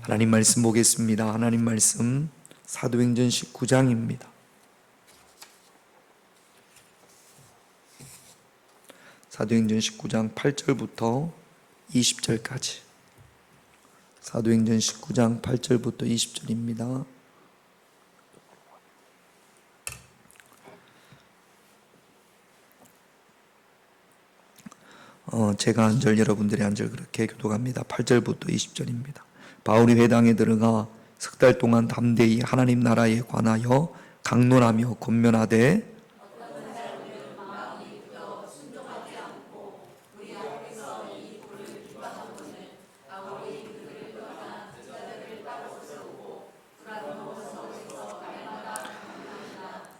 하나님 말씀 보겠습니다. 하나님 말씀 사도행전 19장입니다. 사도행전 19장 8절부터 20절까지. 사도행전 19장 8절부터 20절입니다. 제가 한 절, 여러분들이 한 절 그렇게 교독합니다. 8절부터 20절입니다. 바울이 회당에 들어가 석 달 동안 담대히 하나님 나라에 관하여 강론하며 권면하되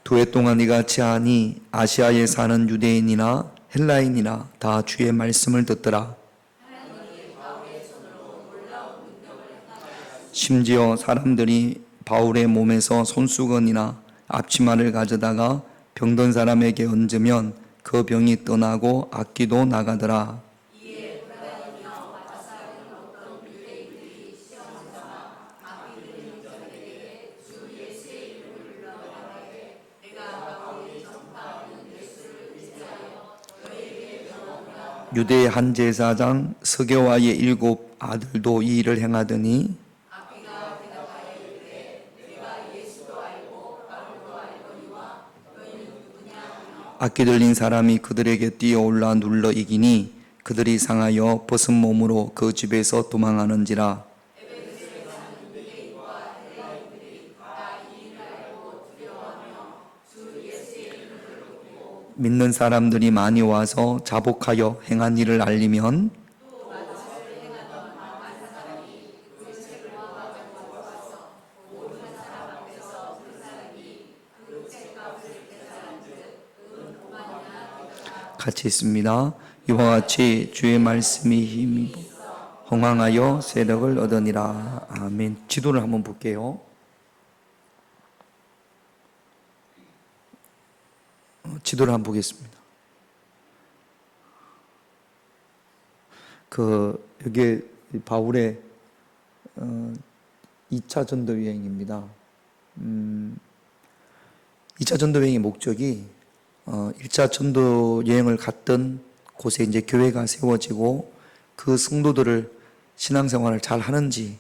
두 해 동안 이같이 하니 아시아에 사는 유대인이나 헬라인이나 다 주의 말씀을 듣더라. 심지어 사람들이 바울의 몸에서 손수건이나 앞치마를 가져다가 병든 사람에게 얹으면 그 병이 떠나고 악기도 나가더라. 유대의 한 제사장 스게와의 7 아들도 이 일을 행하더니 악기 들린 사람이 그들에게 뛰어올라 눌러 이기니 그들이 상하여 벗은 몸으로 그 집에서 도망하는지라. 믿는 사람들이 많이 와서 자복하여 행한 일을 알리면 같이 있습니다. 이와 같이 주의 말씀이 힘입어 흥황하여 세력을 얻으니라. 아멘. 지도를 한번 볼게요. 지도를 한번 보겠습니다. 여기 바울의 2차 전도 여행입니다. 2차 전도 여행의 목적이 1차 전도 여행을 갔던 곳에 이제 교회가 세워지고 그 성도들을 신앙생활을 잘 하는지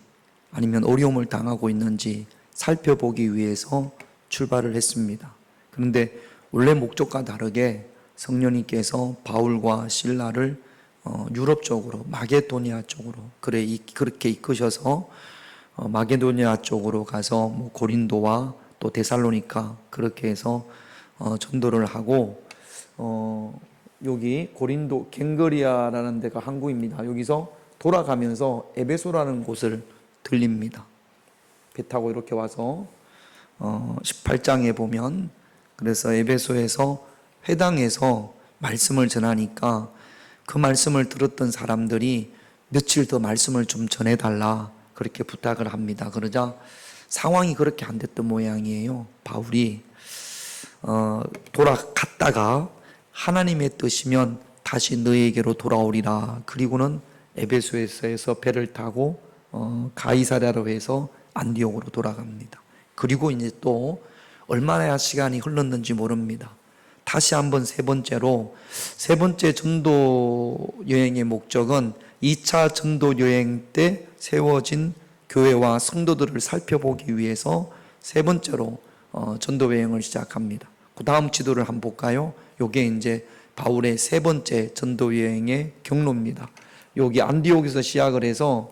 아니면 어려움을 당하고 있는지 살펴보기 위해서 출발을 했습니다. 그런데 원래 목적과 다르게 성령님께서 바울과 실라를 유럽 쪽으로, 마게도니아 쪽으로 그렇게 이끄셔서 마게도니아 쪽으로 가서 고린도와 또 데살로니가 그렇게 해서 전도를 하고 여기 고린도 갱거리아라는 데가 항구입니다. 여기서 돌아가면서 에베소라는 곳을 들립니다. 배 타고 이렇게 와서 18장에 보면 그래서 에베소에서 회당에서 말씀을 전하니까 그 말씀을 들었던 사람들이 며칠 더 말씀을 좀 전해달라 그렇게 부탁을 합니다. 그러자 상황이 그렇게 안 됐던 모양이에요. 바울이 돌아갔다가 하나님의 뜻이면 다시 너에게로 돌아오리라. 그리고는 에베소에서 배를 타고 가이사랴로 해서 안디옥으로 돌아갑니다. 그리고 이제 또 얼마나 시간이 흘렀는지 모릅니다. 다시 한번 세 번째 전도 여행의 목적은 2차 전도 여행 때 세워진 교회와 성도들을 살펴보기 위해서 세 번째로 전도 여행을 시작합니다. 그 다음 지도를 한번 볼까요? 이게 이제 바울의 세 번째 전도 여행의 경로입니다. 여기 안디옥에서 시작을 해서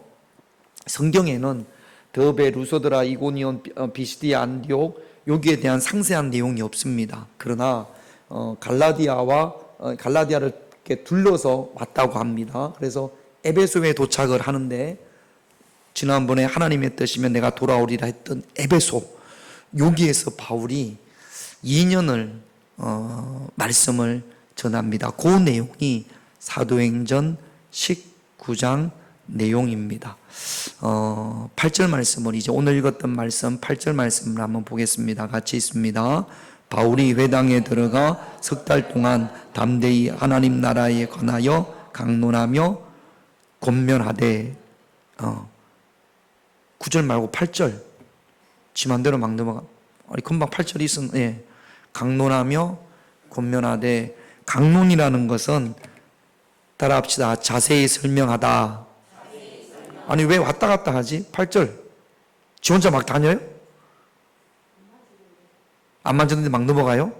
성경에는 더베, 루소드라, 이고니온, 비시디아, 안디옥 여기에 대한 상세한 내용이 없습니다. 그러나 갈라디아를 이렇게 둘러서 왔다고 합니다. 그래서 에베소에 도착을 하는데 지난번에 하나님의 뜻이면 내가 돌아오리라 했던 에베소 여기에서 바울이 2년을 말씀을 전합니다. 그 내용이 사도행전 19장 내용입니다. 8절 말씀을 이제 오늘 읽었던 말씀 8절 말씀을 한번 보겠습니다. 같이 있습니다. 바울이 회당에 들어가 석 달 동안 담대히 하나님 나라에 관하여 강론하며 권면하되 9절 말고 8절. 지 맘대로 막 넘어가. 아니, 금방 8절이 있은, 예. 강론하며 권면하되, 강론이라는 것은, 따라합시다. 자세히 설명하다. 아니, 왜 왔다 갔다 하지? 8절. 지 혼자 막 다녀요? 안 만졌는데 막 넘어가요?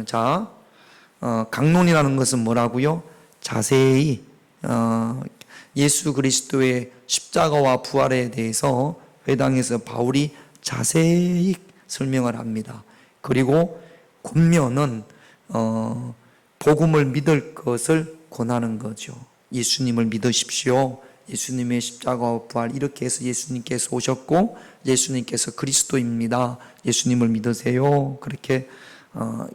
자, 강론이라는 것은 뭐라고요? 자세히, 예수 그리스도의 십자가와 부활에 대해서 회당에서 바울이 자세히 설명을 합니다. 그리고 권면은 복음을 믿을 것을 권하는 거죠. 예수님을 믿으십시오. 예수님의 십자가와 부활, 이렇게 해서 예수님께서 오셨고 예수님께서 그리스도입니다. 예수님을 믿으세요. 그렇게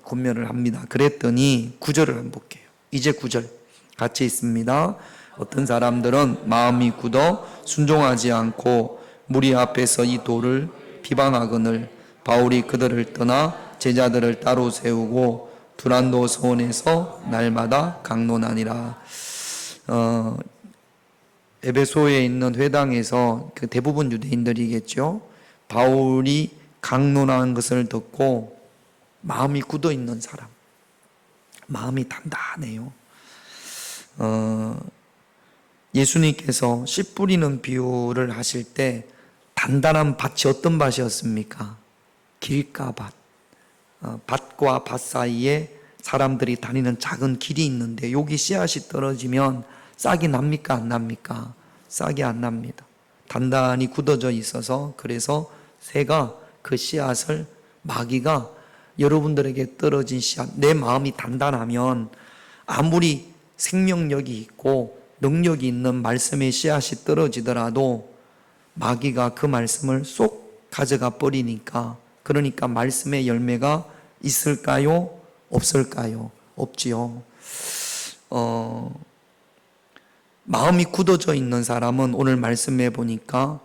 권면을 합니다. 그랬더니 9절을 한번 볼게요. 이제 9절 같이 있습니다. 어떤 사람들은 마음이 굳어 순종하지 않고 무리 앞에서 이 도를 비방하거늘 바울이 그들을 떠나 제자들을 따로 세우고 두란노 서원에서 날마다 강론하니라. 에베소에 있는 회당에서 그 대부분 유대인들이겠죠. 바울이 강론하는 것을 듣고 마음이 굳어 있는 사람, 마음이 단단해요. 예수님께서 씨 뿌리는 비유를 하실 때 단단한 밭이 어떤 밭이었습니까? 길가밭. 밭과 밭 사이에 사람들이 다니는 작은 길이 있는데 여기 씨앗이 떨어지면 싹이 납니까? 안 납니까? 싹이 안 납니다. 단단히 굳어져 있어서 그래서 새가 그 씨앗을, 마귀가 여러분들에게 떨어진 씨앗, 내 마음이 단단하면 아무리 생명력이 있고 능력이 있는 말씀의 씨앗이 떨어지더라도 마귀가 그 말씀을 쏙 가져가 버리니까, 그러니까 말씀의 열매가 있을까요? 없을까요? 없지요. 마음이 굳어져 있는 사람은 오늘 말씀해 보니까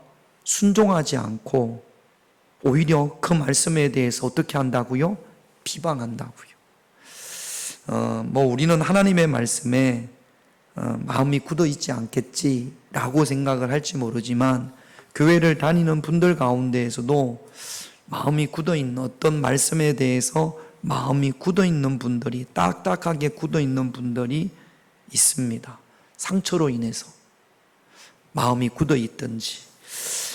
순종하지 않고 오히려 그 말씀에 대해서 어떻게 한다고요? 비방한다고요. 우리는 하나님의 말씀에 마음이 굳어 있지 않겠지라고 생각을 할지 모르지만 교회를 다니는 분들 가운데에서도 마음이 굳어 있는, 어떤 말씀에 대해서 마음이 굳어 있는 분들이, 딱딱하게 굳어 있는 분들이 있습니다. 상처로 인해서 마음이 굳어 있든지,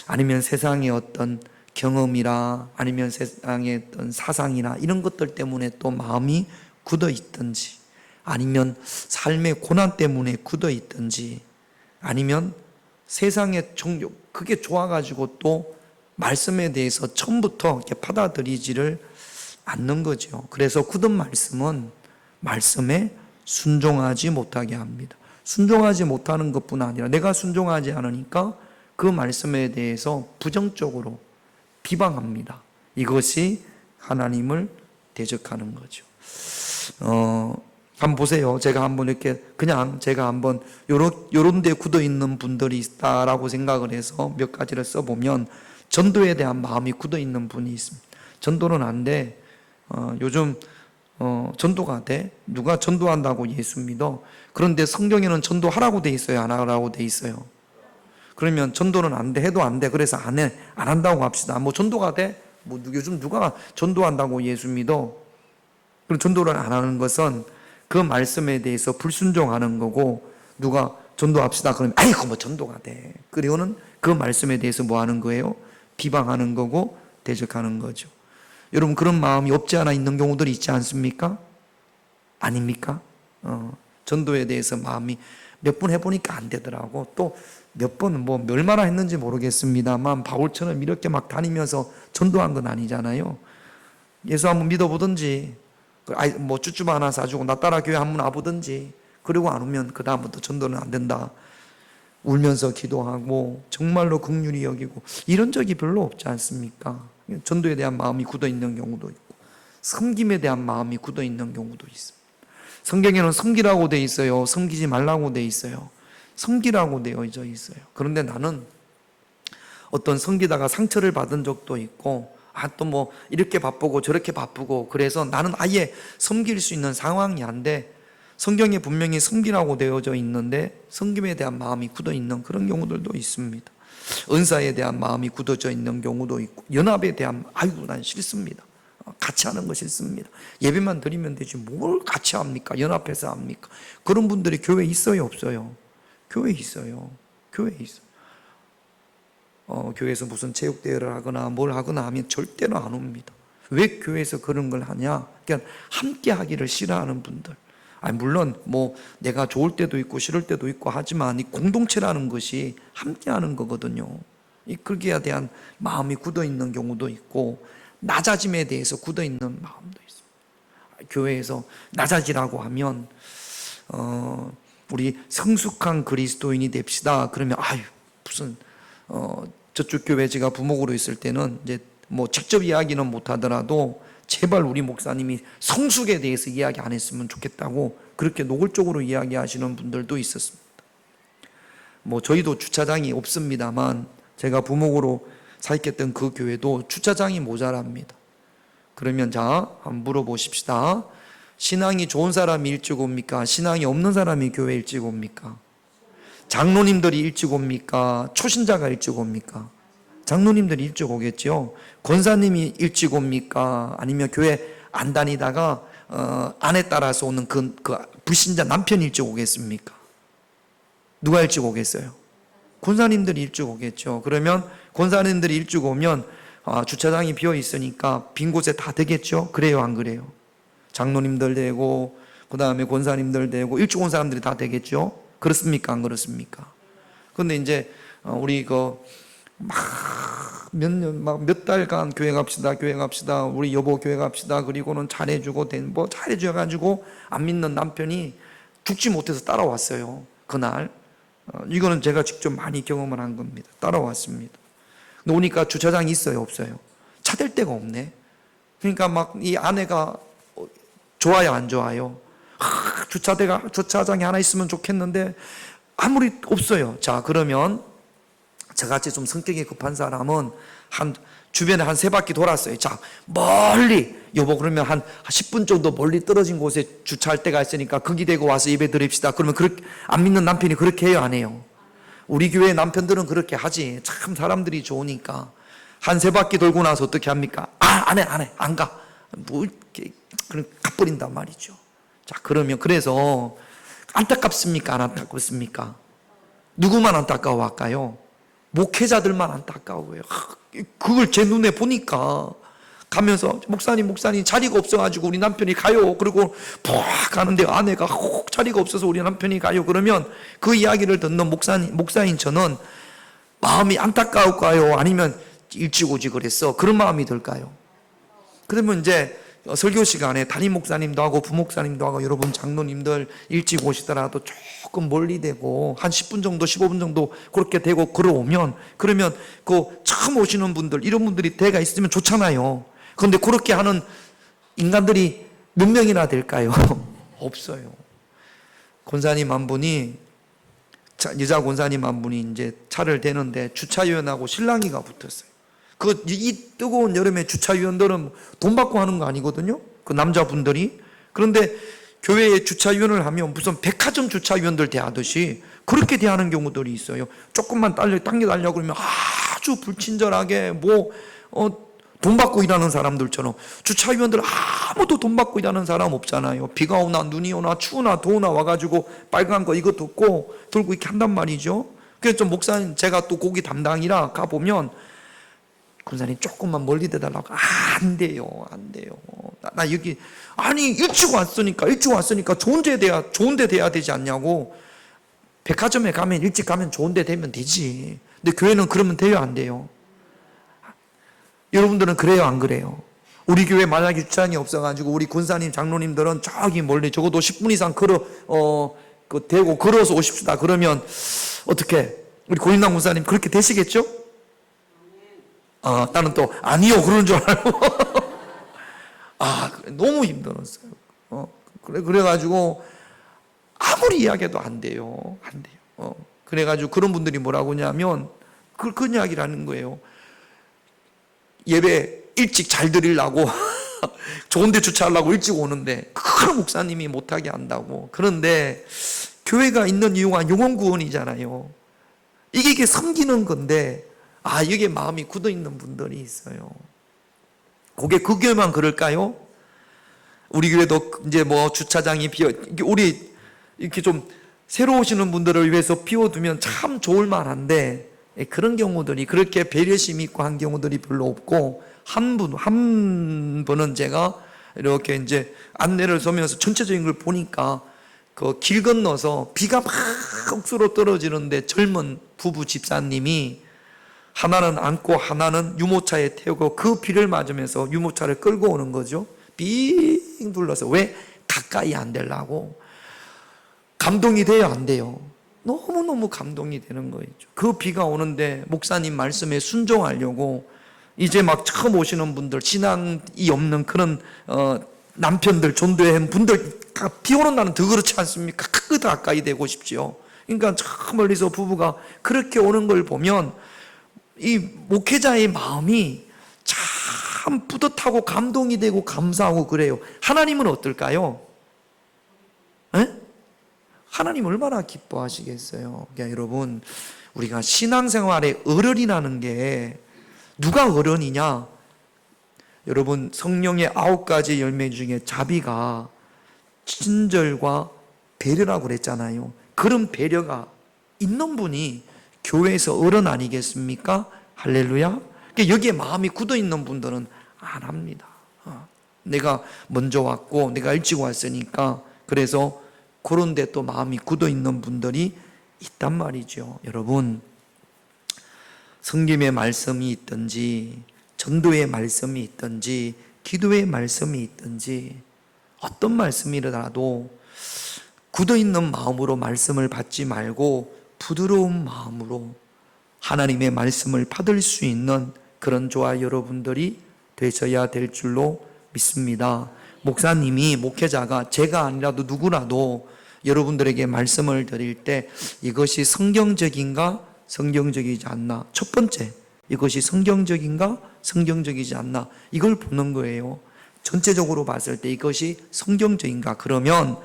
아니면 세상의 어떤 경험이라, 아니면 세상의 어떤 사상이나 이런 것들 때문에 또 마음이 굳어 있든지, 아니면 삶의 고난 때문에 굳어 있든지, 아니면 세상의 정욕, 그게 좋아가지고 또 말씀에 대해서 처음부터 이렇게 받아들이지를 않는 거죠. 그래서 굳은 말씀은 말씀에 순종하지 못하게 합니다. 순종하지 못하는 것뿐 아니라 내가 순종하지 않으니까 그 말씀에 대해서 부정적으로 비방합니다. 이것이 하나님을 대적하는 거죠. 한번 보세요. 제가 한번 이렇게 제가 한번 요런 데 굳어 있는 분들이 있다라고 생각을 해서 몇 가지를 써보면, 전도에 대한 마음이 굳어 있는 분이 있습니다. 전도는 안 돼. 요즘 전도가 돼? 누가 전도한다고 예수 믿어? 그런데 성경에는 전도하라고 돼 있어요? 안 하라고 돼 있어요? 그러면 전도는 안 돼, 해도 안 돼. 그래서 안 한다고 합시다. 전도가 돼? 요즘 누가 전도한다고 예수 믿어? 그럼 전도를 안 하는 것은 그 말씀에 대해서 불순종하는 거고, 누가 전도합시다 그러면 아이고 전도가 돼. 그리고는 그 말씀에 대해서 뭐 하는 거예요? 비방하는 거고 대적하는 거죠. 여러분, 그런 마음이 없지 않아 있는 경우들이 있지 않습니까? 아닙니까? 전도에 대해서 마음이 몇 번 해보니까 안 되더라고. 또 몇 번 얼마나 했는지 모르겠습니다만 바울처럼 이렇게 막 다니면서 전도한 건 아니잖아요. 예수 한번 믿어보든지, 쭈쭈바 하나 사주고 나 따라 교회 한번 와보든지, 그리고 안 오면 그 다음부터 전도는 안 된다. 울면서 기도하고 정말로 긍휼히 여기고, 이런 적이 별로 없지 않습니까? 전도에 대한 마음이 굳어 있는 경우도 있고, 섬김에 대한 마음이 굳어 있는 경우도 있습니다. 성경에는 섬기라고 돼 있어요. 섬기지 말라고 돼 있어요. 섬기라고 되어져 있어요. 그런데 나는 어떤 섬기다가 상처를 받은 적도 있고, 또 이렇게 바쁘고 저렇게 바쁘고, 그래서 나는 아예 섬길 수 있는 상황이 안 돼. 성경에 분명히 섬기라고 되어져 있는데 섬김에 대한 마음이 굳어 있는 그런 경우들도 있습니다. 은사에 대한 마음이 굳어져 있는 경우도 있고, 연합에 대한 아이고 난 싫습니다. 같이 하는 거 싫습니다. 예배만 드리면 되지 뭘 같이 합니까? 연합해서 합니까? 그런 분들이 교회에 있어요, 없어요? 교회에 있어요. 교회에 있어요. 교회에서 무슨 체육대회를 하거나 뭘 하거나 하면 절대로 안 옵니다. 왜 교회에서 그런 걸 하냐? 그러니까 함께 하기를 싫어하는 분들. 물론 뭐 내가 좋을 때도 있고 싫을 때도 있고 하지만 이 공동체라는 것이 함께 하는 거거든요. 이 거기에 대한 마음이 굳어 있는 경우도 있고, 낮아짐에 대해서 굳어 있는 마음도 있습니다. 교회에서 낮아지라고 하면 우리 성숙한 그리스도인이 됩시다. 그러면 무슨 저쪽 교회 제가 부목으로 있을 때는 이제 뭐 직접 이야기는 못 하더라도 제발 우리 목사님이 성숙에 대해서 이야기 안 했으면 좋겠다고 그렇게 노골적으로 이야기하시는 분들도 있었습니다. 뭐 저희도 주차장이 없습니다만 제가 부목으로 사역했던 그 교회도 주차장이 모자랍니다. 그러면 자, 한번 물어보십시다. 신앙이 좋은 사람이 일찍 옵니까? 신앙이 없는 사람이 교회 일찍 옵니까? 장로님들이 일찍 옵니까? 초신자가 일찍 옵니까? 장로님들이 일찍 오겠죠. 권사님이 일찍 옵니까? 아니면 교회 안 다니다가 아내 따라서 오는 그 불신자 남편이 일찍 오겠습니까? 누가 일찍 오겠어요? 권사님들이 일찍 오겠죠. 그러면 권사님들이 일찍 오면 주차장이 비어 있으니까 빈 곳에 다 되겠죠. 그래요, 안 그래요? 장로님들 되고 그 다음에 권사님들 되고 일찍 온 사람들이 다 되겠죠. 그렇습니까, 안 그렇습니까? 그런데 이제 우리 몇 달간 교회 갑시다. 우리 여보 교회 갑시다. 그리고는 잘해주고 뭐 잘해줘가지고 안 믿는 남편이 죽지 못해서 따라왔어요. 그날. 이거는 제가 직접 많이 경험을 한 겁니다. 따라왔습니다. 근데 오니까 주차장이 있어요, 없어요? 차댈 데가 없네. 그러니까 막 이 아내가 좋아요, 안 좋아요? 주차장이 하나 있으면 좋겠는데 아무리 없어요. 자, 그러면 저같이 좀 성격이 급한 사람은 주변에 한 3바퀴 돌았어요. 자, 멀리 여보 그러면 한 10분 정도 멀리 떨어진 곳에 주차할 데가 있으니까 거기 대고 와서 예배 드립시다. 그러면 그렇게 안 믿는 남편이 그렇게 해요, 안 해요? 우리 교회 남편들은 그렇게 하지. 참 사람들이 좋으니까 한 3바퀴 돌고 나서 어떻게 합니까? 안 해, 안 가. 뭐 이렇게 그냥 가버린단 말이죠. 자, 그러면 그래서 안타깝습니까, 안 안타깝습니까? 누구만 안타까워할까요? 목회자들만 안타까워요. 그걸 제 눈에 보니까 가면서 목사님 자리가 없어가지고 우리 남편이 가요. 그리고 푹 가는데 아내가 혹 자리가 없어서 우리 남편이 가요. 그러면 그 이야기를 듣는 목사인 저는 마음이 안타까울까요? 아니면 일찍 오지 그랬어? 그런 마음이 들까요? 그러면 이제 설교 시간에 담임 목사님도 하고 부목사님도 하고 여러분 장로님들 일찍 오시더라도 조금 멀리 되고 한 10분 정도 15분 정도 그렇게 되고 걸어오면 그러면 그 처음 오시는 분들 이런 분들이 대가 있으면 좋잖아요. 그런데 그렇게 하는 인간들이 몇 명이나 될까요? 없어요. 권사님 한 분이 여자 권사님 한 분이 이제 차를 대는데 주차위원하고 신랑이가 붙었어요. 이 뜨거운 여름에 주차위원들은 돈 받고 하는 거 아니거든요. 그 남자분들이. 그런데 교회에 주차위원을 하면 무슨 백화점 주차위원들 대하듯이 그렇게 대하는 경우들이 있어요. 조금만 당겨 달려 그러면 아주 불친절하게 돈 받고 일하는 사람들처럼. 주차위원들 아무도 돈 받고 일하는 사람 없잖아요. 비가 오나 눈이 오나 추우나 더우나 와가지고 빨간 거 이거 들고 이렇게 한단 말이죠. 그래서 좀 목사님 제가 또 거기 담당이라 가보면 군사님 조금만 멀리 대달라고. 안 돼요. 나 여기 일찍 왔으니까 좋은 데 돼야 되지 않냐고. 백화점에 가면 일찍 가면 좋은 데 되면 되지. 근데 교회는 그러면 돼요, 안 돼요? 여러분들은 그래요, 안 그래요? 우리 교회 만약에 주차장이 없어가지고 우리 군사님 장로님들은 저기 멀리 적어도 10분 이상 대고 걸어서 오십시다. 그러면 어떻게 우리 고인남 군사님 그렇게 되시겠죠? 나는 또 아니요 그러는 줄 알고 너무 힘들었어요. 그래가지고 아무리 이야기해도 안 돼요. 그래가지고 그런 분들이 뭐라고 하냐면 그 이야기를 하는 거예요. 예배 일찍 잘 드리려고 좋은 데 주차하려고 일찍 오는데 그걸 목사님이 못하게 한다고. 그런데 교회가 있는 이유가 영혼 구원이잖아요. 이게 섬기는 건데, 여기에 마음이 굳어 있는 분들이 있어요. 그게 그 교회만 그럴까요? 우리 교회도 이제 뭐 주차장이 우리 이렇게 좀 새로 오시는 분들을 위해서 비워두면 참 좋을 만한데, 그런 경우들이, 그렇게 배려심 있고 한 경우들이 별로 없고, 한 분은 제가 이렇게 이제 안내를 서면서 전체적인 걸 보니까 그 길 건너서 비가 막 억수로 떨어지는데 젊은 부부 집사님이 하나는 안고 하나는 유모차에 태우고 그 비를 맞으면서 유모차를 끌고 오는 거죠. 빙 둘러서. 왜? 가까이 안 되려고. 감동이 돼요, 안 돼요? 너무너무 감동이 되는 거죠. 그 비가 오는데 목사님 말씀에 순종하려고 이제 막 처음 오시는 분들, 신앙이 없는 그런 남편들, 전도회 분들, 비 오는 날은 더 그렇지 않습니까? 더 가까이 되고 싶지요. 그러니까 저 멀리서 부부가 그렇게 오는 걸 보면 이 목회자의 마음이 참 뿌듯하고 감동이 되고 감사하고 그래요. 하나님은 어떨까요? 에? 하나님 얼마나 기뻐하시겠어요. 그러니까 여러분, 우리가 신앙생활에 어른이라는 게, 누가 어른이냐? 여러분, 성령의 9가지 열매 중에 자비가 친절과 배려라고 그랬잖아요. 그런 배려가 있는 분이 교회에서 어른 아니겠습니까? 할렐루야. 그러니까 여기에 마음이 굳어 있는 분들은 안 합니다. 내가 먼저 왔고 내가 일찍 왔으니까. 그래서 그런데 또 마음이 굳어 있는 분들이 있단 말이죠. 여러분, 성김의 말씀이 있든지 전도의 말씀이 있든지 기도의 말씀이 있든지 어떤 말씀이라도 굳어있는 마음으로 말씀을 받지 말고 부드러운 마음으로 하나님의 말씀을 받을 수 있는 그런 저와 여러분들이 되셔야 될 줄로 믿습니다. 목사님이, 목회자가, 제가 아니라도 누구라도 여러분들에게 말씀을 드릴 때 이것이 성경적인가 성경적이지 않나, 첫 번째, 이것이 성경적인가 성경적이지 않나, 이걸 보는 거예요. 전체적으로 봤을 때 이것이 성경적인가. 그러면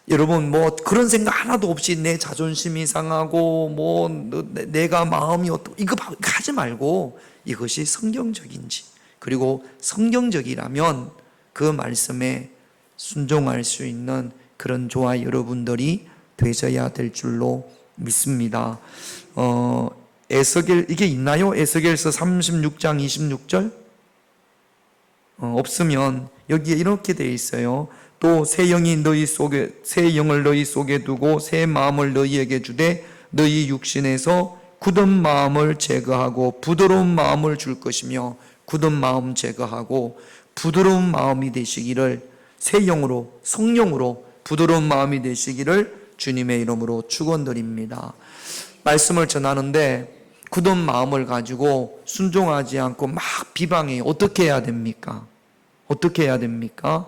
여러분, 뭐 그런 생각 하나도 없이 내 자존심이 상하고 뭐 내가 마음이 어떻고 이거 하지 말고 이것이 성경적인지, 그리고 성경적이라면 그 말씀에 순종할 수 있는 그런 저와 여러분들이 되셔야 될 줄로 믿습니다. 에스겔, 이게 있나요? 에스겔서 36장 26절? 없으면 여기에 이렇게 되어 있어요. 또 새 영을 너희 속에 두고 새 마음을 너희에게 주되 너희 육신에서 굳은 마음을 제거하고 부드러운 마음을 줄 것이며, 굳은 마음 제거하고 부드러운 마음이 되시기를, 새 영으로, 성령으로 부드러운 마음이 되시기를 주님의 이름으로 축원드립니다. 말씀을 전하는데 굳은 마음을 가지고 순종하지 않고 막 비방해. 어떻게 해야 됩니까? 어떻게 해야 됩니까?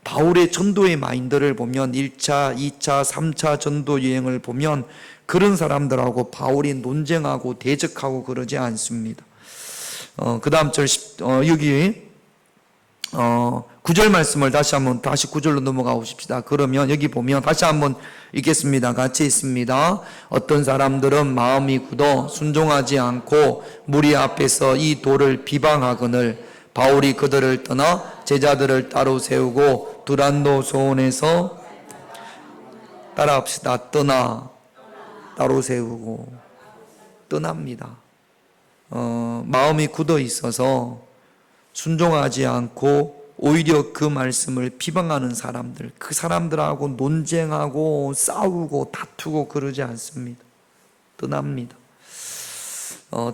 바울의 전도의 마인드를 보면 1차, 2차, 3차 전도 여행을 보면 그런 사람들하고 바울이 논쟁하고 대적하고 그러지 않습니다. 그 다음 절, 여기 9절 말씀을 다시 9절로 넘어가 보십시다. 그러면 여기 보면 다시 한번 읽겠습니다. 같이 있습니다. 어떤 사람들은 마음이 굳어 순종하지 않고 무리 앞에서 이 도를 비방하거늘 바울이 그들을 떠나 제자들을 따로 세우고 두란노 소원에서, 따라합시다. 따로 세우고 떠납니다. 마음이 굳어 있어서 순종하지 않고 오히려 그 말씀을 비방하는 사람들, 그 사람들하고 논쟁하고 싸우고 다투고 그러지 않습니다. 떠납니다.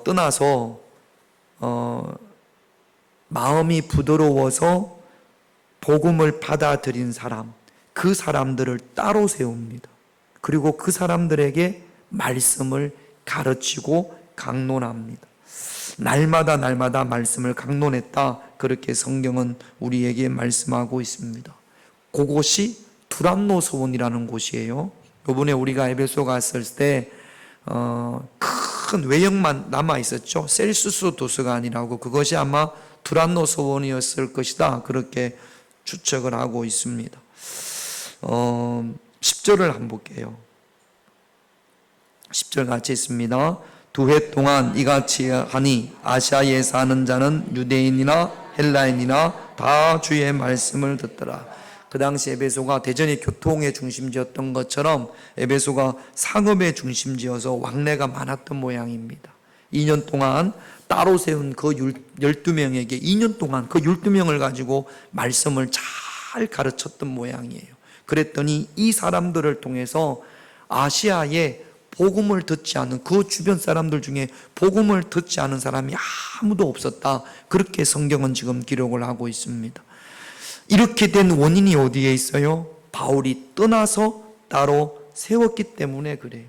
떠나서 마음이 부드러워서 복음을 받아들인 사람, 그 사람들을 따로 세웁니다. 그리고 그 사람들에게 말씀을 가르치고 강론합니다. 날마다 말씀을 강론했다, 그렇게 성경은 우리에게 말씀하고 있습니다. 그곳이 두란노 소원이라는 곳이에요. 이번에 우리가 에베소 갔을 때 큰 외형만 남아 있었죠. 셀수스 도서관이라고. 그것이 아마 두란노 소원이었을 것이다, 그렇게 추측을 하고 있습니다. 10절을 한번 볼게요. 10절 같이 있습니다. 2해 동안 이같이 하니 아시아에 사는 자는 유대인이나 헬라인이나 다 주의 말씀을 듣더라. 그 당시 에베소가 대전의 교통의 중심지였던 것처럼 에베소가 상업의 중심지여서 왕래가 많았던 모양입니다. 2년 동안 따로 세운 그 12명에게 2년 동안 그 12명을 가지고 말씀을 잘 가르쳤던 모양이에요. 그랬더니 이 사람들을 통해서 아시아에 복음을 듣지 않은 그 주변 사람들 중에 복음을 듣지 않은 사람이 아무도 없었다. 그렇게 성경은 지금 기록을 하고 있습니다. 이렇게 된 원인이 어디에 있어요? 바울이 떠나서 따로 세웠기 때문에 그래요.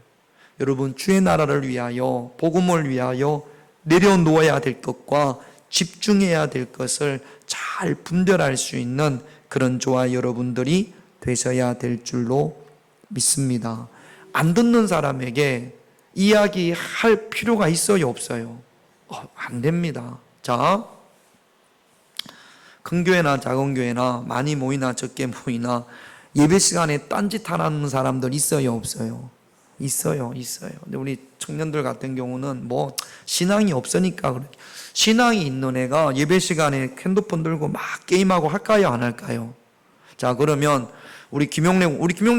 여러분, 주의 나라를 위하여 복음을 위하여 내려놓아야 될 것과 집중해야 될 것을 잘 분별할 수 있는 그런 저와 여러분들이 되셔야 될 줄로 믿습니다. 안 듣는 사람에게 이야기할 필요가 있어요, 없어요? 안 됩니다. 자, 큰 교회나 작은 교회나 많이 모이나 적게 모이나 예배 시간에 딴짓하는 사람들 있어요, 없어요? 있어요. 근데 우리 청년들 같은 경우는 뭐 신앙이 없으니까 그렇게. 신앙이 있는 애가 예배 시간에 핸드폰 들고 막 게임하고 할까요, 안 할까요? 자, 그러면 우리 김용래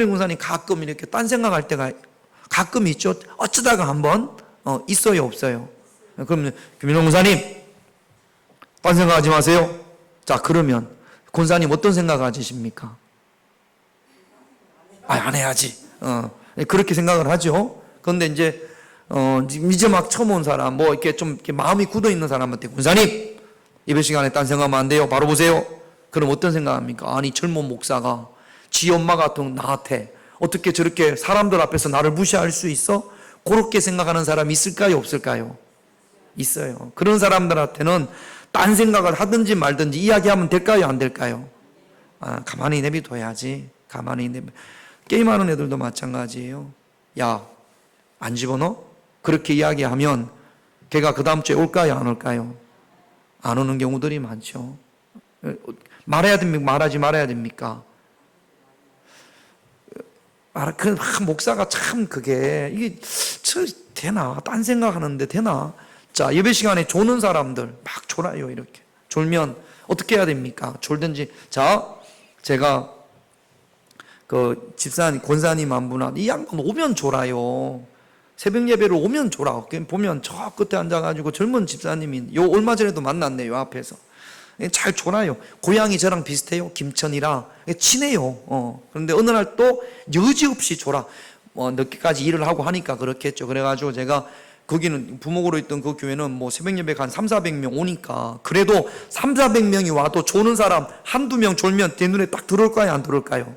군사님 가끔 이렇게 딴 생각할 때가 가끔 있죠. 어쩌다가 한번 있어요, 없어요? 그러면 김용래 군사님 딴 생각하지 마세요. 자, 그러면 군사님 어떤 생각 가지십니까? 안 해야지. 그렇게 생각을 하죠. 그런데 이제 막 처음 온 사람, 뭐 이렇게 좀 이렇게 마음이 굳어 있는 사람한테 군사님 예배 시간에 딴 생각하면 안 돼요. 바로 보세요. 그럼 어떤 생각합니까? 아니, 젊은 목사가 지 엄마 같은 나한테 어떻게 저렇게 사람들 앞에서 나를 무시할 수 있어? 그렇게 생각하는 사람이 있을까요, 없을까요? 있어요. 그런 사람들한테는 딴 생각을 하든지 말든지 이야기하면 될까요, 안 될까요? 가만히 내비둬야지. 게임하는 애들도 마찬가지예요. 야, 안 집어넣어? 그렇게 이야기하면 걔가 그 다음 주에 올까요, 안 올까요? 안 오는 경우들이 많죠. 말해야 됩니까, 말하지 말아야 됩니까? 목사가 참 이게 되나? 딴 생각하는데 되나? 자, 예배 시간에 조는 사람들 막 졸아요. 이렇게 졸면 어떻게 해야 됩니까? 졸든지. 자, 제가 그 집사님, 권사님 한 분, 이 양반 오면 졸아요. 새벽 예배를 오면 졸아. 보면 저 끝에 앉아가지고 젊은 집사님이 얼마 전에도 만났네요, 앞에서. 잘 졸아요. 고향이 저랑 비슷해요. 김천이라 친해요. 그런데 어느 날 또 여지없이 졸아. 늦게까지 일을 하고 하니까 그렇겠죠. 그래가지고 제가 거기는 부목으로 있던 그 교회는 뭐 새벽 예배가 한 300~400명 오니까 그래도 300~400명이 와도 조는 사람 한두 명 졸면 내 눈에 딱 들어올까요, 안 들어올까요?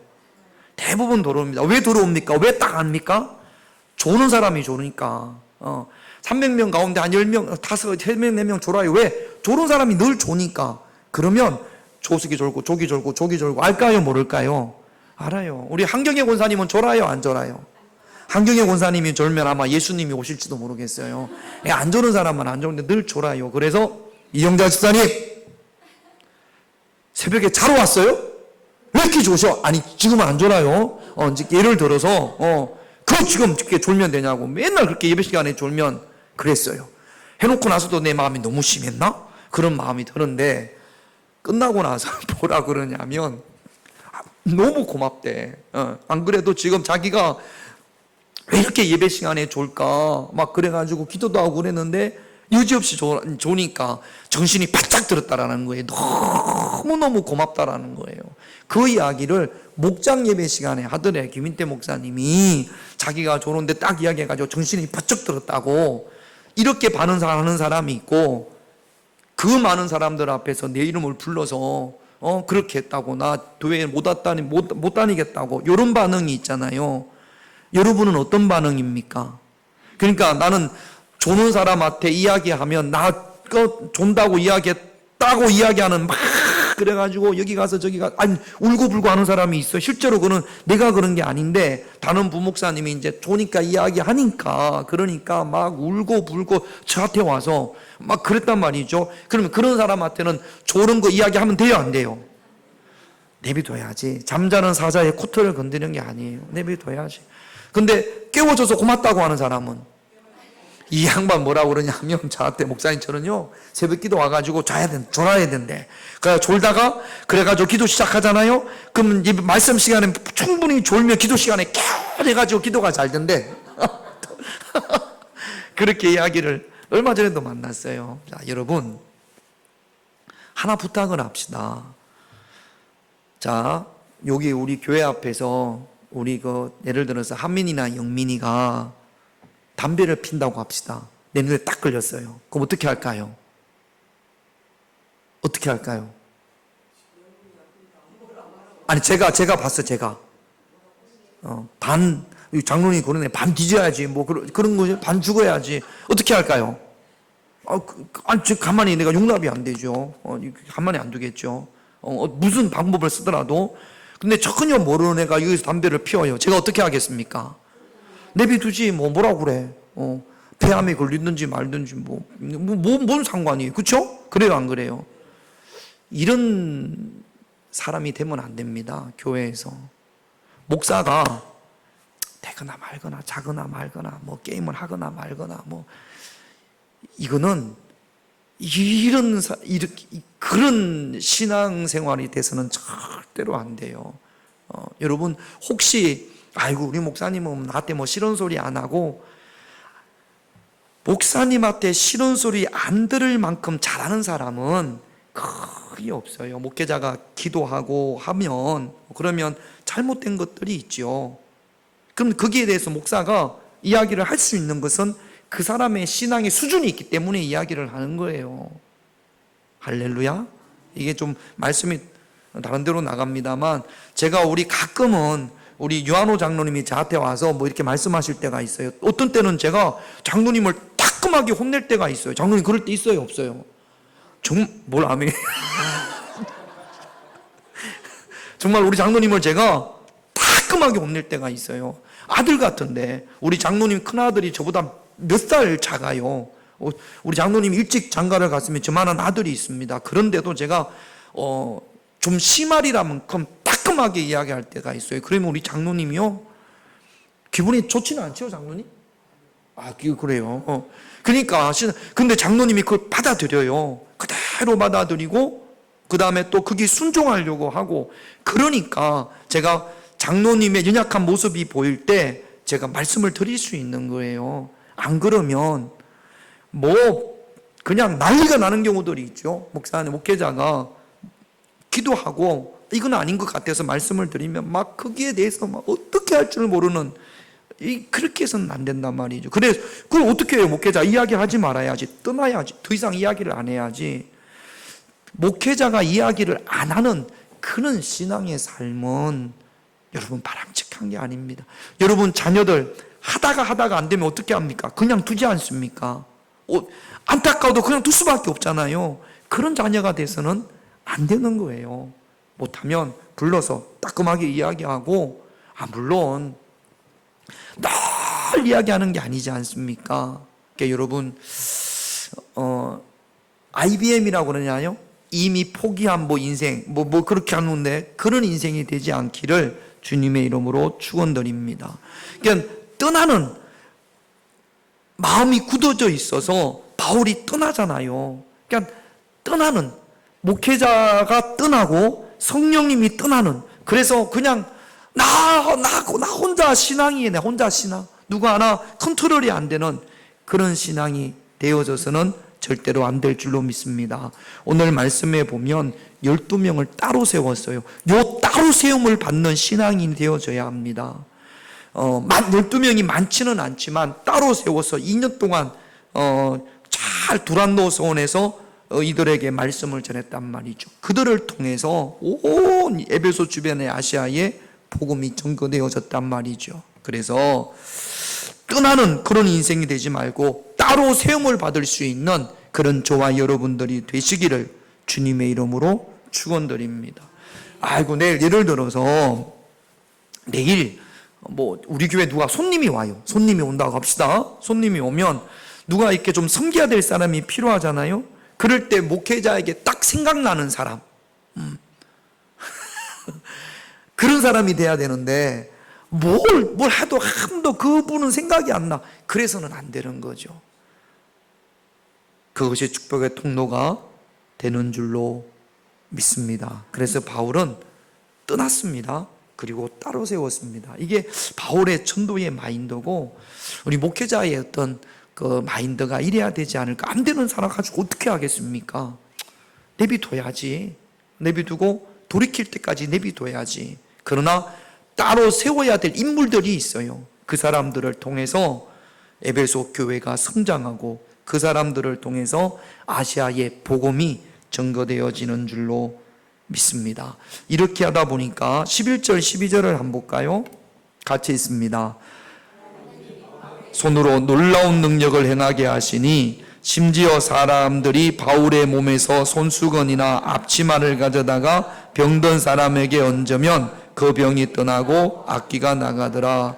대부분 들어옵니다. 왜 들어옵니까? 왜 딱 압니까? 조는 사람이 조니까. 300명 가운데 한 10명, 3명, 4명 졸아요. 왜? 조는 사람이 늘 조니까. 그러면 조석이 졸고 조기 졸고 알까요, 모를까요? 알아요. 우리 한경애 권사님은 졸아요, 안 졸아요? 한경애 권사님이 졸면 아마 예수님이 오실지도 모르겠어요. 안 조는 사람은 안 조는데 늘 졸아요. 그래서 이영자 집사님 새벽에 자러 왔어요? 왜 이렇게 조셔? 아니, 지금은 안 졸아요. 예를 들어서 지금 이렇게 졸면 되냐고 맨날 그렇게 예배 시간에 졸면 그랬어요. 해놓고 나서도 내 마음이 너무 심했나? 그런 마음이 드는데 끝나고 나서 뭐라 그러냐면 너무 고맙대. 안 그래도 지금 자기가 왜 이렇게 예배 시간에 졸까 막 그래가지고 기도도 하고 그랬는데 여지없이 조니까 정신이 바짝 들었다라는 거예요. 너무너무 고맙다라는 거예요. 그 이야기를 목장 예배 시간에 하더래. 김인태 목사님이 자기가 조는데 딱 이야기해가지고 정신이 바짝 들었다고. 이렇게 반응하는 사람이 있고 그 많은 사람들 앞에서 내 이름을 불러서 그렇게 했다고, 나 교회에 못 다니겠다고, 이런 반응이 있잖아요. 여러분은 어떤 반응입니까? 그러니까 나는 조는 사람한테 이야기하면 나 존다고 이야기했다고 이야기하는 막 그래가지고 여기 가서 저기 가 아니 울고불고 하는 사람이 있어. 실제로 그는 내가 그런 게 아닌데 다른 부목사님이 이제 조니까 이야기하니까 그러니까 막 울고불고 저한테 와서 막 그랬단 말이죠. 그러면 그런 사람한테는 조는 거 이야기하면 돼요, 안 돼요? 내비둬야지. 잠자는 사자의 코털을 건드리는 게 아니에요. 내비둬야지. 근데 깨워줘서 고맙다고 하는 사람은 이 양반 뭐라고 그러냐면 저한테 목사님처럼요 새벽 기도 와가지고 졸아야 된대. 그래서 졸다가 그래가지고 기도 시작하잖아요. 그럼 이 말씀 시간에 충분히 졸면 기도 시간에 깨어내가지고 기도가 잘 된대. 그렇게 이야기를 얼마 전에도 만났어요. 자, 여러분 하나 부탁을 합시다. 자, 여기 우리 교회 앞에서 우리 예를 들어서 한민이나 영민이가 담배를 핀다고 합시다. 내 눈에 딱 걸렸어요. 그럼 어떻게 할까요? 어떻게 할까요? 아니 제가 봤어. 장로님이 그러네. 반 뒤져야지. 뭐 그런 거죠. 반 죽어야지. 어떻게 할까요? 가만히 내가 용납이 안 되죠. 가만히 안 두겠죠. 무슨 방법을 쓰더라도. 근데 전혀 모르는 애가 여기서 담배를 피워요. 제가 어떻게 하겠습니까? 내비두지 뭐라고 그래. 폐암에 걸리든지 말든지 뭔 상관이에요. 그렇죠? 그래요 안 그래요? 이런 사람이 되면 안 됩니다. 교회에서 목사가 되거나 말거나 자거나 말거나 뭐 게임을 하거나 말거나 뭐 이거는 그런 신앙생활이 돼서는 절대로 안 돼요. 여러분 혹시 아이고 우리 목사님은 나한테 뭐 싫은 소리 안 하고, 목사님한테 싫은 소리 안 들을 만큼 잘하는 사람은 거의 없어요. 목회자가 기도하고 하면 그러면 잘못된 것들이 있죠. 그럼 거기에 대해서 목사가 이야기를 할 수 있는 것은 그 사람의 신앙의 수준이 있기 때문에 이야기를 하는 거예요. 할렐루야. 이게 좀 말씀이 다른 데로 나갑니다만, 제가 가끔은 우리 유한호 장로님이 저한테 와서 뭐 이렇게 말씀하실 때가 있어요. 어떤 때는 제가 장로님을 따끔하게 혼낼 때가 있어요. 장로님 그럴 때 있어요 없어요? 뭘 아멘. 정말 우리 장로님을 제가 따끔하게 혼낼 때가 있어요. 아들 같은데, 우리 장로님 큰아들이 저보다 몇 살 작아요. 우리 장로님 일찍 장가를 갔으면 저만한 아들이 있습니다. 그런데도 제가 좀 심하리라만큼 따끔하게 이야기할 때가 있어요. 그러면 우리 장로님이요 기분이 좋지는 않죠, 장로님? 그래요. 그러니까 근데 장로님이 그걸 받아들여요. 그대로 받아들이고 그 다음에 또 그게 순종하려고 하고, 그러니까 제가 장로님의 연약한 모습이 보일 때 제가 말씀을 드릴 수 있는 거예요. 안 그러면 그냥 난리가 나는 경우들이 있죠. 목회자가 기도하고 이건 아닌 것 같아서 말씀을 드리면 막 거기에 대해서 어떻게 할 줄 모르는, 그렇게 해서는 안 된단 말이죠. 그래서 그걸 어떻게 해요? 목회자 이야기하지 말아야지, 떠나야지, 더 이상 이야기를 안 해야지. 목회자가 이야기를 안 하는 그런 신앙의 삶은 여러분 바람직한 게 아닙니다. 여러분 자녀들 하다가 안 되면 어떻게 합니까? 그냥 두지 않습니까? 안타까워도 그냥 둘 수밖에 없잖아요. 그런 자녀가 돼서는 안 되는 거예요. 못하면 불러서 따끔하게 이야기하고, 물론 늘 이야기하는 게 아니지 않습니까? 그러니까 여러분 IBM이라고 그러냐요? 이미 포기한 인생 그렇게 하는데 그런 인생이 되지 않기를 주님의 이름으로 축원드립니다. 그러니까 떠나는 마음이 굳어져 있어서 바울이 떠나잖아요. 그러니까 떠나는, 목회자가 떠나고 성령님이 떠나는, 그래서 그냥 나 혼자 신앙이에요. 나 혼자 신앙, 누가 하나 컨트롤이 안 되는 그런 신앙이 되어져서는 절대로 안 될 줄로 믿습니다. 오늘 말씀에 보면 12명을 따로 세웠어요. 요 따로 세움을 받는 신앙인이 되어져야 합니다. 12명이 많지는 않지만 따로 세워서 2년 동안 잘 두란노 소원에서 이들에게 말씀을 전했단 말이죠. 그들을 통해서 온 에베소 주변의 아시아에 복음이 전거되어졌단 말이죠. 그래서 떠나는 그런 인생이 되지 말고 따로 세움을 받을 수 있는 그런 저와 여러분들이 되시기를 주님의 이름으로 축원드립니다. 내일 예를 들어서 내일 우리 교회 누가 손님이 와요. 손님이 온다고 합시다. 손님이 오면 누가 이렇게 좀 섬겨야 될 사람이 필요하잖아요. 그럴 때 목회자에게 딱 생각나는 사람, 그런 사람이 돼야 되는데 뭘 해도 한 번도 그분은 생각이 안 나. 그래서는 안 되는 거죠. 그것이 축복의 통로가 되는 줄로 믿습니다. 그래서 바울은 떠났습니다. 그리고 따로 세웠습니다. 이게 바울의 전도의 마인드고, 우리 목회자의 어떤 그 마인드가 이래야 되지 않을까. 안 되는 사람 가지고 어떻게 하겠습니까? 내비둬야지. 내비두고 돌이킬 때까지 내비둬야지. 그러나 따로 세워야 될 인물들이 있어요. 그 사람들을 통해서 에베소 교회가 성장하고, 그 사람들을 통해서 아시아의 복음이 증거되어지는 줄로 믿습니다. 이렇게 하다 보니까 11절 12절을 한번 볼까요? 같이 있습니다. 손으로 놀라운 능력을 행하게 하시니 심지어 사람들이 바울의 몸에서 손수건이나 앞치마를 가져다가 병든 사람에게 얹으면 그 병이 떠나고 악기가 나가더라.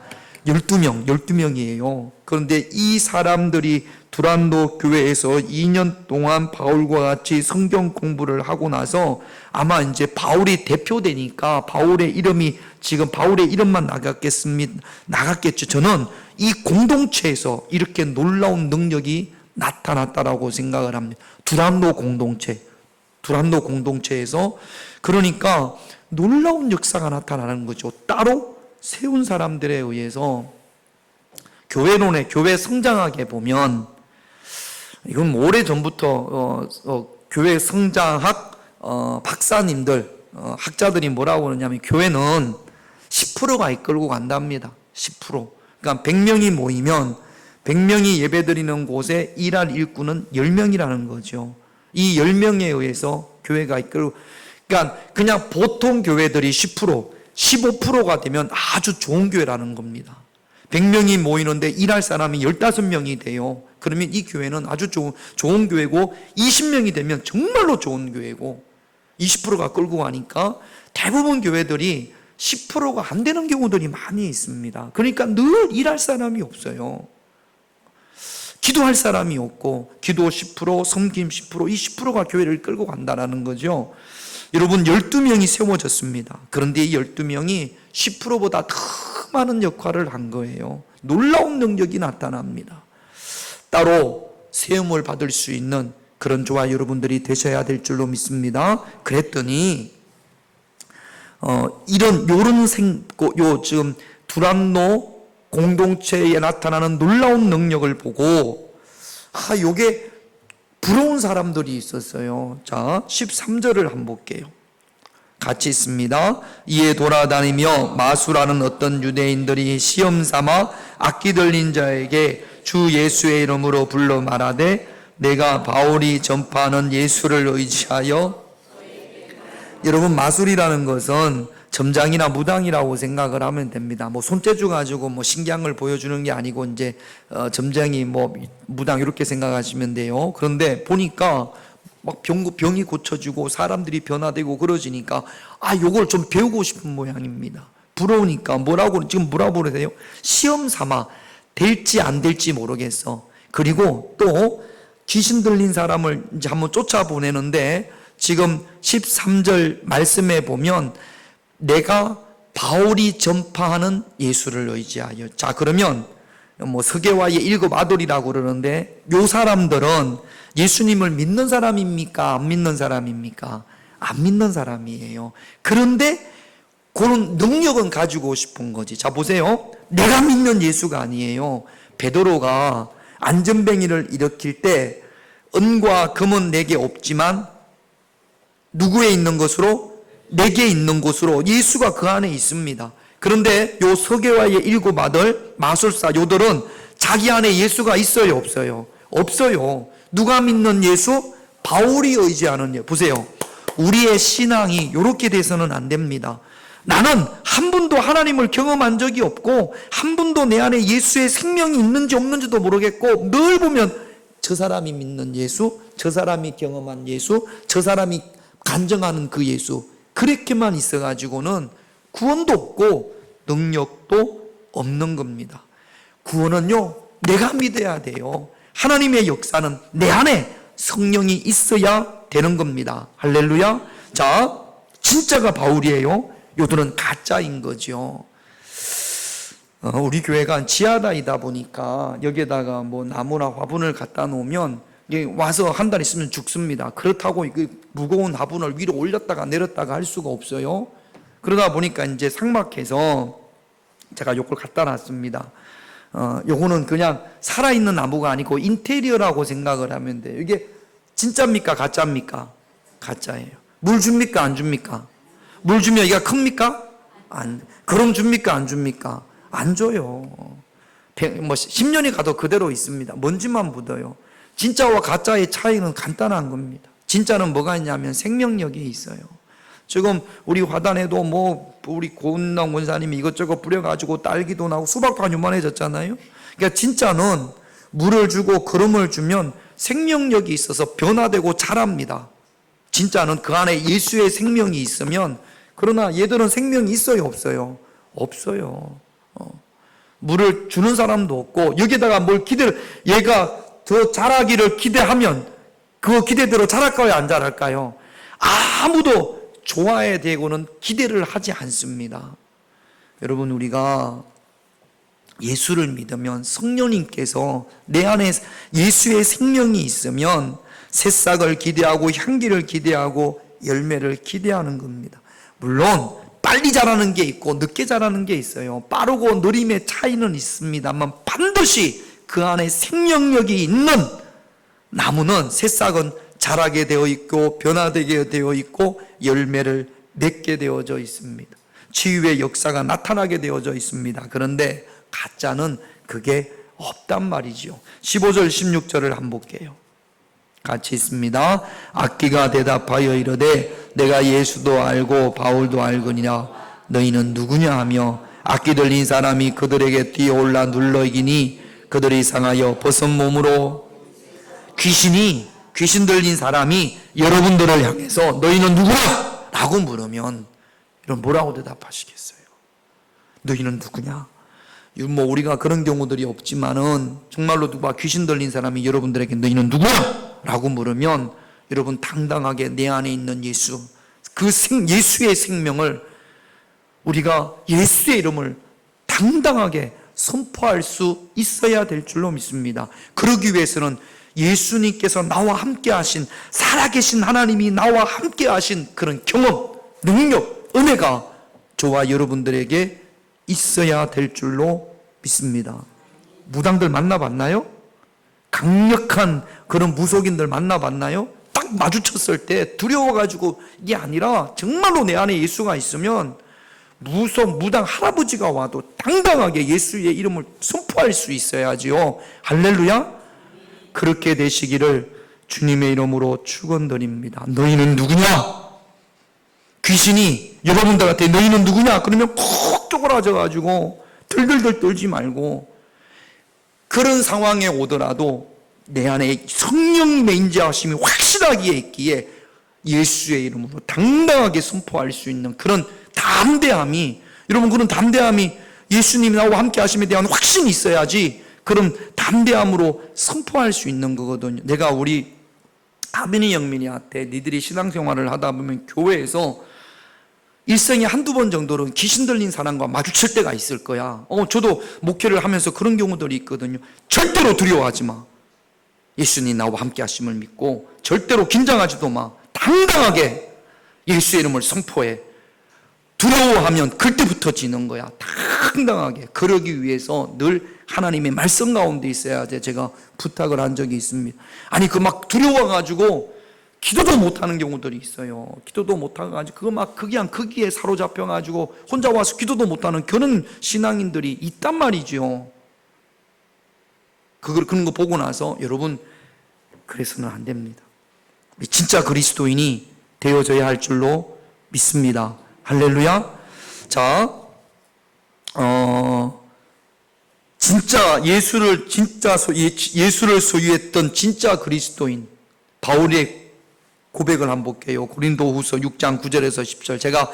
12명이에요. 그런데 이 사람들이 두란노 교회에서 2년 동안 바울과 같이 성경 공부를 하고 나서 아마 이제 바울이 대표되니까 바울의 이름만 나갔겠죠. 저는 이 공동체에서 이렇게 놀라운 능력이 나타났다라고 생각을 합니다. 두란노 공동체에서 그러니까 놀라운 역사가 나타나는 거죠. 따로 세운 사람들에 의해서 교회 성장하게 보면, 이건 오래전부터 교회 성장학 박사님들, 학자들이 뭐라고 그러냐면, 교회는 10%가 이끌고 간답니다. 10%. 그러니까 100명이 모이면 100명이 예배드리는 곳에 일할 일꾼은 10명이라는 거죠. 이 10명에 의해서 교회가 이끌고, 그러니까 그냥 보통 교회들이 10%, 15%가 되면 아주 좋은 교회라는 겁니다. 100명이 모이는데 일할 사람이 15명이 돼요. 그러면 이 교회는 아주 좋은 교회고, 20명이 되면 정말로 좋은 교회고, 20%가 끌고 가니까 대부분 교회들이 10%가 안 되는 경우들이 많이 있습니다. 그러니까 늘 일할 사람이 없어요. 기도할 사람이 없고, 기도 10%, 섬김 10%, 이 10%가 교회를 끌고 간다는 거죠. 여러분, 12명이 세워졌습니다. 그런데 이 12명이 10%보다 더 많은 역할을 한 거예요. 놀라운 능력이 나타납니다. 따로 세움을 받을 수 있는 그런 저와 여러분들이 되셔야 될 줄로 믿습니다. 그랬더니 지금 두란노 공동체에 나타나는 놀라운 능력을 보고 요게 부러운 사람들이 있었어요. 자, 13절을 한번 볼게요. 같이 있습니다. 이에 돌아다니며 마수라는 어떤 유대인들이 시험 삼아 악기 들린 자에게 주 예수의 이름으로 불러 말하되 내가 바울이 전파하는 예수를 의지하여. 여러분, 마술이라는 것은 점장이나 무당이라고 생각을 하면 됩니다. 손재주 가지고 신기한 걸 보여주는 게 아니고, 이제 점장이 무당 이렇게 생각하시면 돼요. 그런데 보니까 막 병이 고쳐지고 사람들이 변화되고 그러지니까 요걸 좀 배우고 싶은 모양입니다. 부러우니까 지금 뭐라고 그러세요? 시험 삼아. 될지 안 될지 모르겠어. 그리고 또 귀신 들린 사람을 이제 한번 쫓아보내는데, 지금 13절 말씀에 보면 내가 바울이 전파하는 예수를 의지하여. 자, 그러면 서게와의 일곱 아들이라고 그러는데, 요 사람들은 예수님을 믿는 사람입니까? 안 믿는 사람입니까? 안 믿는 사람이에요. 그런데 그런 능력은 가지고 싶은 거지. 자, 보세요. 내가 믿는 예수가 아니에요. 베드로가 안전뱅이를 일으킬 때 은과 금은 내게 없지만 누구에 있는 것으로? 내게 있는 곳으로. 예수가 그 안에 있습니다. 그런데 요 서게와의 일곱 아들, 마술사, 요들은 자기 안에 예수가 있어요, 없어요? 없어요. 누가 믿는 예수? 바울이 의지하는 예수. 보세요. 우리의 신앙이 이렇게 돼서는 안 됩니다. 나는 한 번도 하나님을 경험한 적이 없고, 한 번도 내 안에 예수의 생명이 있는지 없는지도 모르겠고, 늘 보면 저 사람이 믿는 예수, 저 사람이 경험한 예수, 저 사람이 간증하는 그 예수, 그렇게만 있어가지고는 구원도 없고 능력도 없는 겁니다. 구원은요, 내가 믿어야 돼요. 하나님의 역사는 내 안에 성령이 있어야 되는 겁니다. 할렐루야. 자, 진짜가 바울이에요. 요들은 가짜인 거죠. 우리 교회가 지하다이다 보니까 여기에다가 뭐 나무나 화분을 갖다 놓으면 이게 와서 한 달 있으면 죽습니다. 그렇다고 그 무거운 화분을 위로 올렸다가 내렸다가 할 수가 없어요. 그러다 보니까 이제 삭막해서 제가 요걸 갖다 놨습니다. 요거는 그냥 살아있는 나무가 아니고 인테리어라고 생각을 하면 돼요. 이게 진짜입니까? 가짜입니까? 가짜예요. 물 줍니까? 안 줍니까? 물 주면 얘가 큽니까? 그럼 줍니까? 안 줍니까? 안 줘요. 10년이 가도 그대로 있습니다. 먼지만 묻어요. 진짜와 가짜의 차이는 간단한 겁니다. 진짜는 뭐가 있냐면 생명력이 있어요. 지금 우리 화단에도 뭐 우리 고은남 원사님이 이것저것 뿌려가지고 딸기도 나고 수박도 한 요만해졌잖아요. 그러니까 진짜는 물을 주고 거름을 주면 생명력이 있어서 변화되고 자랍니다. 진짜는 그 안에 예수의 생명이 있으면, 그러나 얘들은 생명이 있어요, 없어요? 없어요. 물을 주는 사람도 없고, 여기다가 뭘 얘가 더 자라기를 기대하면 그 기대대로 자랄까요, 안 자랄까요? 아무도 조화에 대고는 기대를 하지 않습니다. 여러분, 우리가 예수를 믿으면 성령님께서 내 안에 예수의 생명이 있으면 새싹을 기대하고 향기를 기대하고 열매를 기대하는 겁니다. 물론 빨리 자라는 게 있고 늦게 자라는 게 있어요. 빠르고 느림의 차이는 있습니다만 반드시 그 안에 생명력이 있는 나무는, 새싹은 자라게 되어 있고 변화되게 되어 있고 열매를 맺게 되어져 있습니다. 치유의 역사가 나타나게 되어져 있습니다. 그런데 가짜는 그게 없단 말이죠. 15절 16절을 한번 볼게요. 같이 있습니다. 악기가 대답하여 이르되 내가 예수도 알고 바울도 알거니라. 너희는 누구냐 하며 악기 들린 사람이 그들에게 뛰어올라 눌러 이기니 그들이 상하여 벗은 몸으로, 귀신 들린 사람이 여러분들을 향해서 너희는 누구냐? 라고 물으면 여러분 뭐라고 대답하시겠어요? 너희는 누구냐? 뭐 우리가 그런 경우들이 없지만은 정말로 누가 귀신 들린 사람이 여러분들에게 너희는 누구냐? 라고 물으면 여러분 당당하게 내 안에 있는 예수, 예수의 생명을, 우리가 예수의 이름을 당당하게 선포할 수 있어야 될 줄로 믿습니다. 그러기 위해서는 예수님께서 나와 함께 하신, 살아계신 하나님이 나와 함께 하신 그런 경험, 능력, 은혜가 저와 여러분들에게 있어야 될 줄로 믿습니다. 무당들 만나봤나요? 강력한 그런 무속인들 만나봤나요? 딱 마주쳤을 때 두려워가지고 이게 아니라 정말로 내 안에 예수가 있으면 무당 할아버지가 와도 당당하게 예수의 이름을 선포할 수 있어야지요. 할렐루야. 그렇게 되시기를 주님의 이름으로 축원드립니다. 너희는 누구냐? 귀신이 여러분들한테 너희는 누구냐? 그러면 콕 쪼그라져가지고 들들들 떨지 말고, 그런 상황에 오더라도 내 안에 성령님의 인자하심이 확실하게 있기에 예수의 이름으로 당당하게 선포할 수 있는 그런 담대함이, 여러분 그런 담대함이 예수님이 나와 함께 하심에 대한 확신이 있어야지 그런 담대함으로 선포할 수 있는 거거든요. 내가 우리 하빈이 영민이한테 니들이 신앙생활을 하다 보면 교회에서 일생에 한두 번 정도는 귀신 들린 사람과 마주칠 때가 있을 거야. 저도 목회를 하면서 그런 경우들이 있거든요. 절대로 두려워하지 마. 예수님 나와 함께 하심을 믿고 절대로 긴장하지도 마. 당당하게 예수의 이름을 선포해. 두려워하면 그때부터 지는 거야. 당당하게. 그러기 위해서 늘 하나님의 말씀 가운데 있어야 돼. 제가 부탁을 한 적이 있습니다. 아니 그 막 두려워가지고 기도도 못하는 경우들이 있어요. 기도도 못하가지고 그냥 거기에 사로잡혀가지고 혼자 와서 기도도 못하는 그런 신앙인들이 있단 말이죠. 그런 거 보고 나서 여러분 그래서는 안 됩니다. 진짜 그리스도인이 되어져야 할 줄로 믿습니다. 할렐루야. 자, 진짜 예수를 소유했던 진짜 그리스도인 바울의 고백을 한번 볼게요. 고린도후서 6장 9절에서 10절. 제가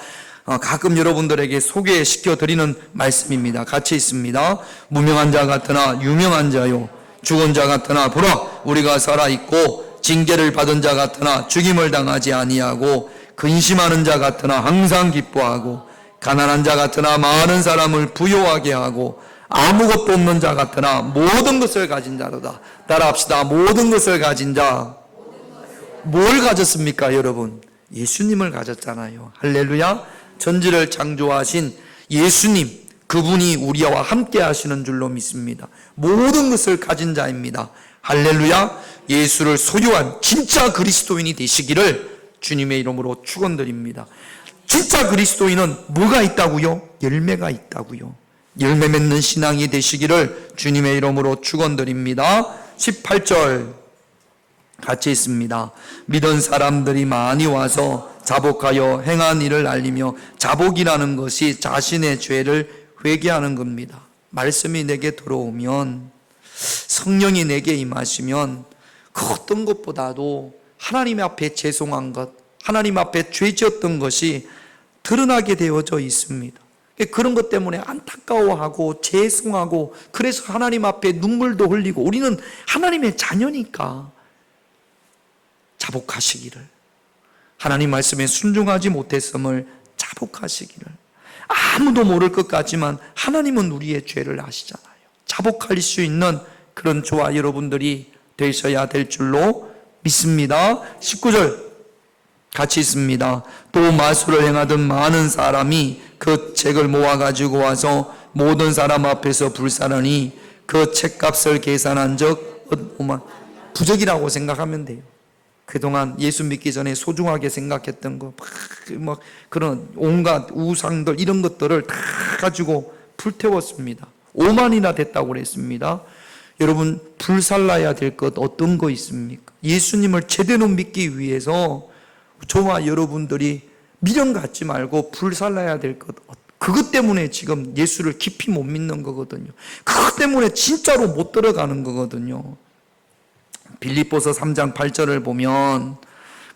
가끔 여러분들에게 소개시켜 드리는 말씀입니다. 같이 있습니다. 무명한 자 같으나 유명한 자요, 죽은 자 같으나 보라 우리가 살아있고, 징계를 받은 자 같으나 죽임을 당하지 아니하고, 근심하는 자 같으나 항상 기뻐하고, 가난한 자 같으나 많은 사람을 부요하게 하고, 아무것도 없는 자 같으나 모든 것을 가진 자로다. 따라합시다. 모든 것을 가진 자. 뭘 가졌습니까, 여러분? 예수님을 가졌잖아요. 할렐루야. 전지를 창조하신 예수님, 그분이 우리와 함께 하시는 줄로 믿습니다. 모든 것을 가진 자입니다. 할렐루야. 예수를 소유한 진짜 그리스도인이 되시기를 주님의 이름으로 축원드립니다. 진짜 그리스도인은 뭐가 있다고요? 열매가 있다고요. 열매 맺는 신앙이 되시기를 주님의 이름으로 축원드립니다. 18절 같이 있습니다. 믿은 사람들이 많이 와서 자복하여 행한 일을 알리며, 자복이라는 것이 자신의 죄를 회개하는 겁니다. 말씀이 내게 들어오면, 성령이 내게 임하시면 그 어떤 것보다도 하나님 앞에 죄송한 것, 하나님 앞에 죄 지었던 것이 드러나게 되어져 있습니다. 그런 것 때문에 안타까워하고 죄송하고, 그래서 하나님 앞에 눈물도 흘리고, 우리는 하나님의 자녀니까 자복하시기를, 하나님 말씀에 순종하지 못했음을 자복하시기를. 아무도 모를 것 같지만 하나님은 우리의 죄를 아시잖아요. 자복할 수 있는 그런 저와 여러분들이 되셔야 될 줄로 믿습니다. 19절 같이 있습니다. 또 마술을 행하던 많은 사람이 그 책을 모아가지고 와서 모든 사람 앞에서 불사르니 그 책값을 계산한 적 부적이라고 생각하면 돼요. 그동안 예수 믿기 전에 소중하게 생각했던 거, 막 그런 온갖 우상들, 이런 것들을 다 가지고 불태웠습니다. 5만이나 됐다고 그랬습니다. 여러분, 불살라야 될 것 어떤 거 있습니까? 예수님을 제대로 믿기 위해서 저와 여러분들이 미련 갖지 말고 불살라야 될 것, 그것 때문에 지금 예수를 깊이 못 믿는 거거든요. 그것 때문에 진짜로 못 들어가는 거거든요. 빌립보서 3장 8절을 보면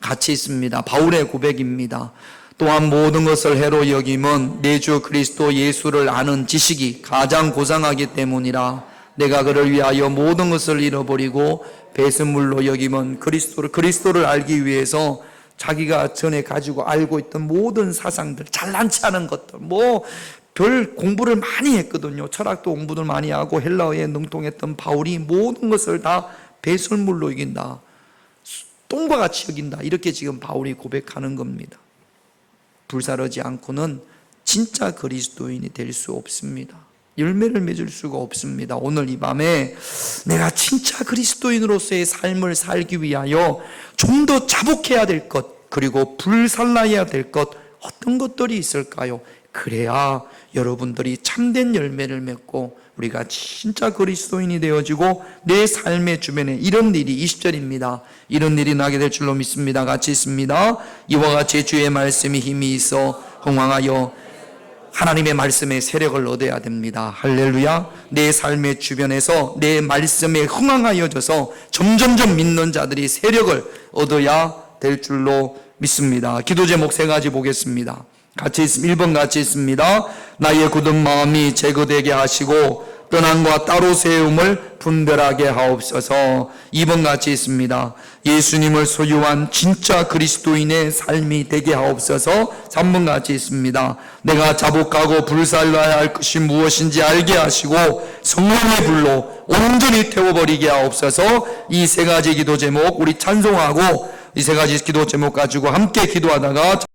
같이 있습니다. 바울의 고백입니다. 또한 모든 것을 해로 여김은 내 주 그리스도 예수를 아는 지식이 가장 고상하기 때문이라. 내가 그를 위하여 모든 것을 잃어버리고 배설물로 여김은 그리스도를 알기 위해서 자기가 전에 가지고 알고 있던 모든 사상들, 잘난치 않은 것들, 별 공부를 많이 했거든요. 철학도 공부를 많이 하고 헬라어에 능통했던 바울이 모든 것을 다 배설물로 여긴다, 똥과 같이 여긴다, 이렇게 지금 바울이 고백하는 겁니다. 불사르지 않고는 진짜 그리스도인이 될 수 없습니다. 열매를 맺을 수가 없습니다. 오늘 이 밤에 내가 진짜 그리스도인으로서의 삶을 살기 위하여 좀 더 자복해야 될 것, 그리고 불살라야 될 것, 어떤 것들이 있을까요? 그래야 여러분들이 참된 열매를 맺고 우리가 진짜 그리스도인이 되어지고 내 삶의 주변에 이런 일이, 20절입니다. 이런 일이 나게 될 줄로 믿습니다. 같이 있습니다. 이와 같이 주의 말씀이 힘이 있어 흥왕하여, 하나님의 말씀의 세력을 얻어야 됩니다. 할렐루야. 내 삶의 주변에서 내 말씀에 흥왕하여져서 점점점 믿는 자들이 세력을 얻어야 될 줄로 믿습니다. 기도 제목 3가지 보겠습니다. 같이 1번 같이 있습니다. 나의 굳은 마음이 제거되게 하시고 떠남과 따로 세움을 분별하게 하옵소서. 2번 같이 있습니다. 예수님을 소유한 진짜 그리스도인의 삶이 되게 하옵소서. 3번 같이 있습니다. 내가 자복하고 불살라야 할 것이 무엇인지 알게 하시고 성령의 불로 온전히 태워버리게 하옵소서. 이 3가지 기도 제목 우리 찬송하고 이 3가지 기도 제목 가지고 함께 기도하다가